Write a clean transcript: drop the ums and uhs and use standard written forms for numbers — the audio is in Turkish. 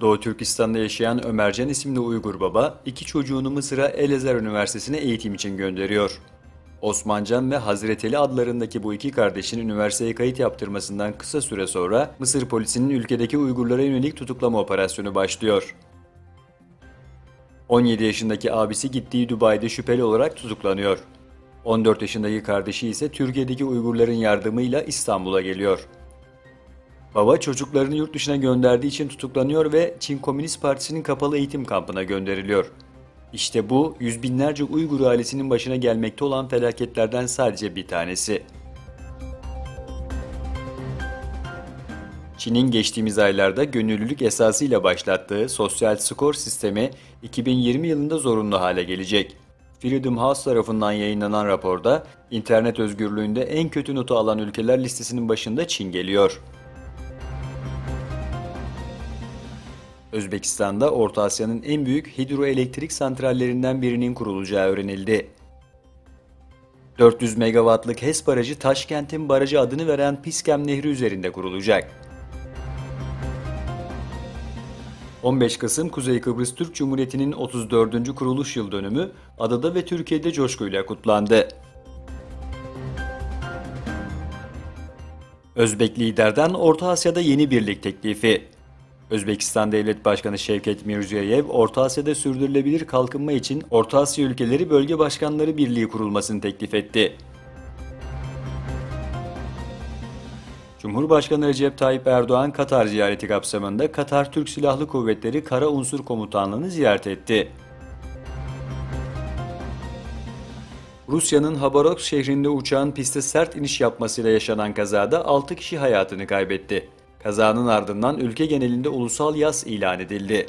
Doğu Türkistan'da yaşayan Ömercan isimli Uygur baba, iki çocuğunu Mısır'a El-Ezher Üniversitesi'ne eğitim için gönderiyor. Osmancan ve Hazreteli adlarındaki bu iki kardeşin üniversiteye kayıt yaptırmasından kısa süre sonra Mısır polisinin ülkedeki Uygurlara yönelik tutuklama operasyonu başlıyor. 17 yaşındaki abisi gittiği Dubai'de şüpheli olarak tutuklanıyor. 14 yaşındaki kardeşi ise Türkiye'deki Uygurların yardımıyla İstanbul'a geliyor. Baba çocuklarını yurt dışına gönderdiği için tutuklanıyor ve Çin Komünist Partisi'nin kapalı eğitim kampına gönderiliyor. İşte bu yüz binlerce Uygur ailesinin başına gelmekte olan felaketlerden sadece bir tanesi. Çin'in geçtiğimiz aylarda gönüllülük esasıyla başlattığı sosyal skor sistemi 2020 yılında zorunlu hale gelecek. Freedom House tarafından yayınlanan raporda internet özgürlüğünde en kötü notu alan ülkeler listesinin başında Çin geliyor. Özbekistan'da Orta Asya'nın en büyük hidroelektrik santrallerinden birinin kurulacağı öğrenildi. 400 megawattlık HES barajı Taşkent'in barajı adını veren Piskem Nehri üzerinde kurulacak. 15 Kasım Kuzey Kıbrıs Türk Cumhuriyeti'nin 34. kuruluş yıl dönümü adada ve Türkiye'de coşkuyla kutlandı. Özbek liderden Orta Asya'da yeni birlik teklifi. Özbekistan Devlet Başkanı Şevket Mirziyoyev, Orta Asya'da sürdürülebilir kalkınma için Orta Asya Ülkeleri Bölge Başkanları Birliği kurulmasını teklif etti. Cumhurbaşkanı Recep Tayyip Erdoğan, Katar ziyareti kapsamında Katar Türk Silahlı Kuvvetleri Kara Unsur Komutanlığı'nı ziyaret etti. Rusya'nın Habarovsk şehrinde uçağın piste sert iniş yapmasıyla yaşanan kazada 6 kişi hayatını kaybetti. Kazanın ardından ülke genelinde ulusal yas ilan edildi.